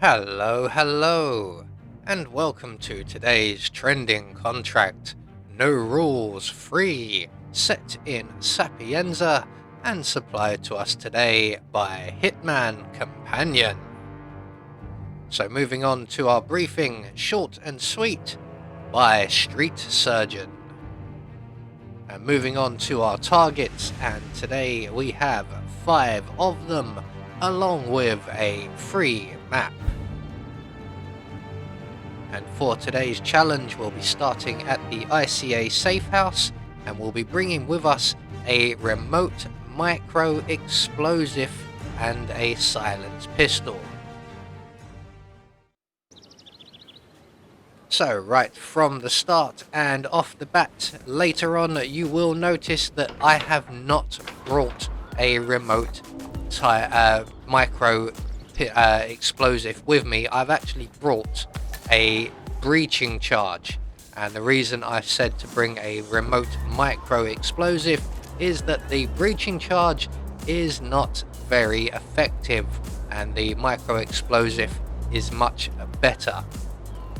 Hello, and welcome to today's trending contract. No rules, free, set in Sapienza, and supplied to us today by Hitman Companion. So moving on to our briefing, short and sweet, by Street Surgeon. And moving on to our targets, and today we have 5 of them, along with a free map. And for today's challenge, we'll be starting at the ICA safe house, and we'll be bringing with us a remote micro explosive and a silenced pistol. So right from the start and off the bat, later on you will notice that I have not brought a remote micro explosive with me. I've actually brought a breaching charge, and the reason I said to bring a remote micro explosive is that the breaching charge is not very effective and the micro explosive is much better.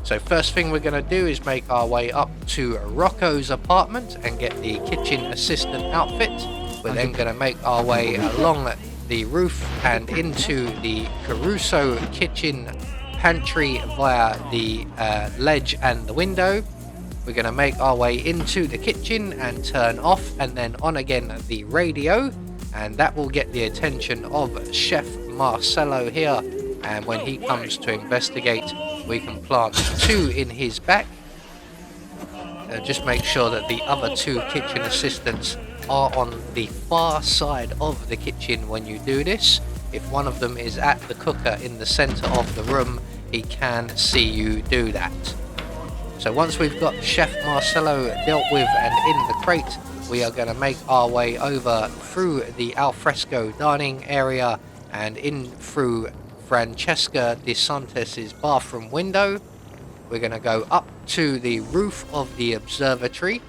So first thing we're going to do is make our way up to Rocco's apartment and get the kitchen assistant outfit. We're then going to make our way along the roof and into the Caruso kitchen pantry via the ledge and the window. We're going to make our way into the kitchen and turn off and then on again the radio, and that will get the attention of Chef Marcelo here, and when he comes to investigate we can plant 2 in his back. Just make sure that the other 2 kitchen assistants are on the far side of the kitchen when you do this. If one of them is at the cooker in the center of the room, he can see you do that. So once we've got Chef Marcelo dealt with and in the crate, we are going to make our way over through the alfresco dining area and in through Francesca De Santis' bathroom window. We're going to go up to the roof of the observatory,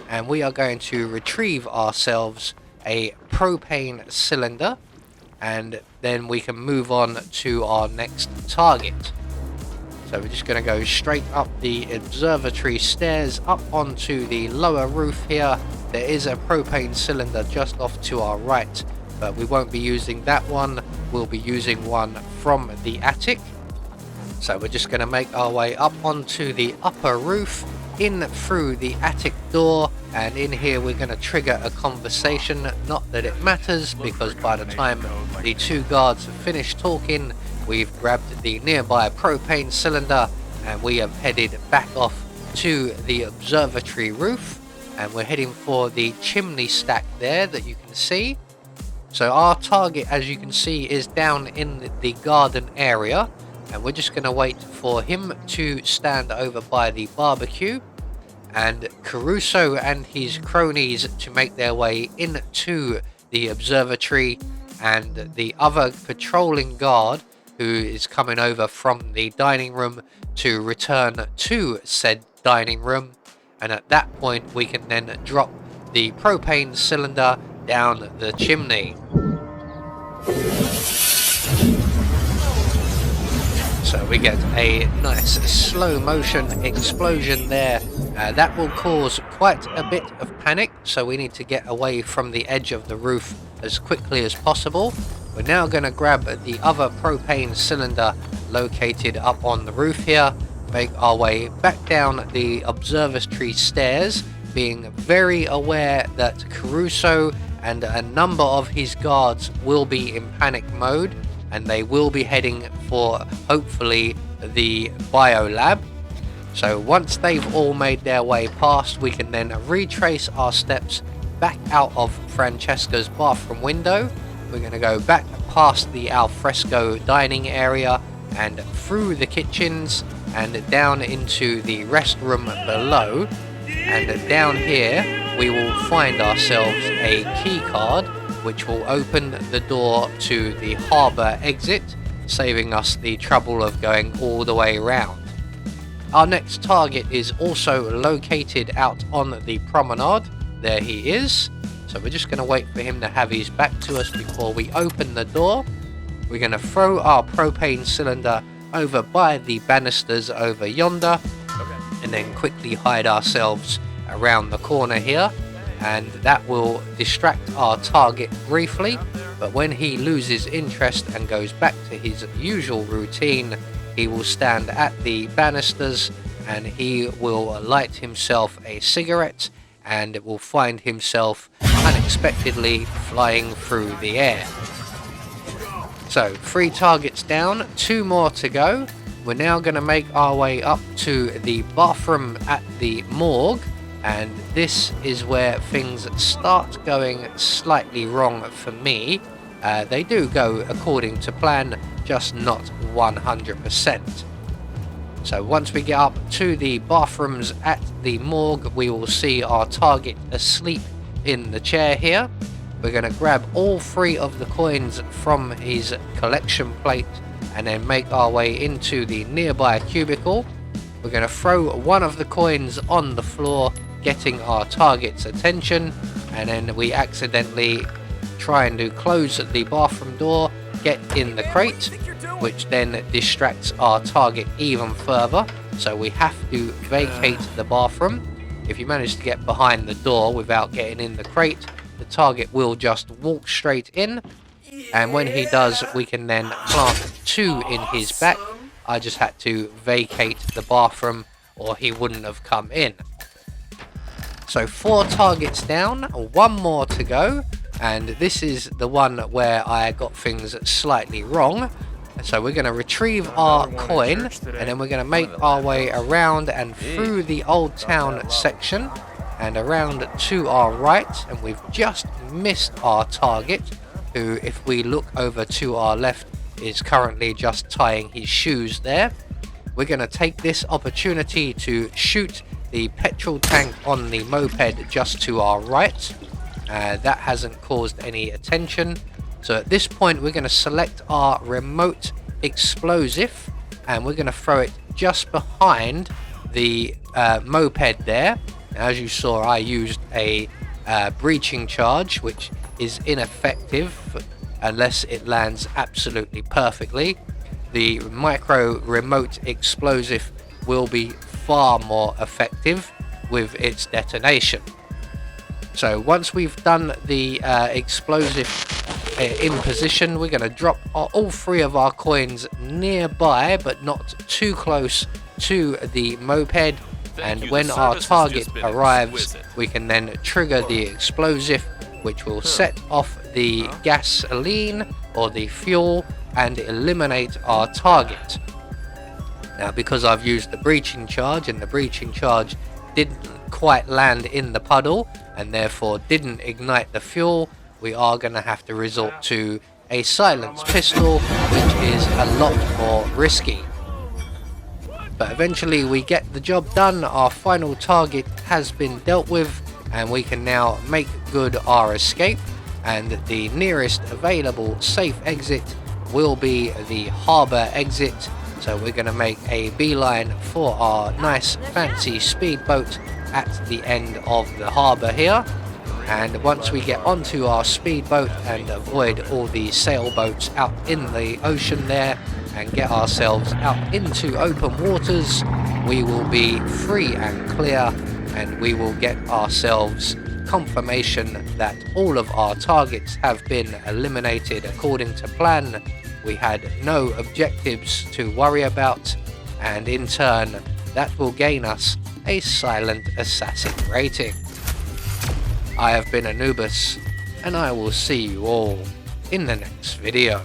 and we are going to retrieve ourselves a propane cylinder, and then we can move on to our next target. So we're just going to go straight up the observatory stairs up onto the lower roof here. There is a propane cylinder just off to our right, but we won't be using that one. We'll be using one from the attic. So we're just going to make our way up onto the upper roof, in through the attic door, and in here we're going to trigger a conversation. Not that it matters, because by the time the 2 guards have finished talking, we've grabbed the nearby propane cylinder and we have headed back off to the observatory roof, and we're heading for the chimney stack there that you can see. So our target, as you can see, is down in the garden area, and we're just going to wait for him to stand over by the barbecue and Caruso and his cronies to make their way into the observatory, and the other patrolling guard who is coming over from the dining room to return to said dining room. And at that point we can then drop the propane cylinder down the chimney. So we get a nice slow motion explosion there. That will cause quite a bit of panic, so we need to get away from the edge of the roof as quickly as possible. We're now going to grab the other propane cylinder located up on the roof here, make our way back down the observatory stairs, being very aware that Caruso and a number of his guards will be in panic mode, and they will be heading for hopefully the biolab. So once they've all made their way past, we can then retrace our steps back out of Francesca's bathroom window. We're going to go back past the alfresco dining area and through the kitchens and down into the restroom below, and down here we will find ourselves a key card which will open the door to the harbour exit, saving us the trouble of going all the way around. Our next target is also located out on the promenade. There he is. So we're just going to wait for him to have his back to us before we open the door. We're going to throw our propane cylinder over by the banisters over yonder, and then quickly hide ourselves around the corner here, and that will distract our target briefly. But when he loses interest and goes back to his usual routine, he will stand at the banisters and he will light himself a cigarette and will find himself unexpectedly flying through the air. So 3 targets down, 2 more to go. We're now going to make our way up to the bathroom at the morgue, and this is where things start going slightly wrong for me. They do go according to plan, just not 100%. So once we get up to the bathrooms at the morgue, we will see our target asleep in the chair here. We're going to grab all 3 of the coins from his collection plate and then make our way into the nearby cubicle. We're going to throw one of the coins on the floor, getting our target's attention, and then we accidentally try and close the bathroom door, get in the crate, which then distracts our target even further. So we have to vacate the bathroom. If you manage to get behind the door without getting in the crate, the target will just walk straight in, and when he does, we can then plant 2 in his back. I just had to vacate the bathroom or he wouldn't have come in. So 4 targets down, 1 more to go, and this is the one where I got things slightly wrong. So we're going to retrieve our coin, and then we're going to make our way around and through the old town section and around to our right, and we've just missed our target, who, if we look over to our left, is currently just tying his shoes there. We're going to take this opportunity to shoot the petrol tank on the moped just to our right. That hasn't caused any attention. So at this point, we're going to select our remote explosive and we're going to throw it just behind the moped there. As you saw, I used a breaching charge, which is ineffective unless it lands absolutely perfectly. The micro remote explosive will be far more effective with its detonation. So once we've done the explosive in position, we're going to drop all 3 of our coins nearby, but not too close to the moped. And when our target arrives, we can then trigger the explosive, which will set off the gasoline or the fuel and eliminate our target. Now, because I've used the breaching charge and the breaching charge didn't quite land in the puddle and therefore didn't ignite the fuel, we are going to have to resort to a silenced pistol, which is a lot more risky. But eventually we get the job done. Our final target has been dealt with, and we can now make good our escape, and the nearest available safe exit will be the harbour exit. So we're going to make a beeline for our nice fancy speedboat at the end of the harbour here. And once we get onto our speedboat and avoid all the sailboats out in the ocean there and get ourselves out into open waters, we will be free and clear, and we will get ourselves confirmation that all of our targets have been eliminated according to plan. We had no objectives to worry about, and in turn that will gain us a silent assassin rating. I have been Anubis, and I will see you all in the next video.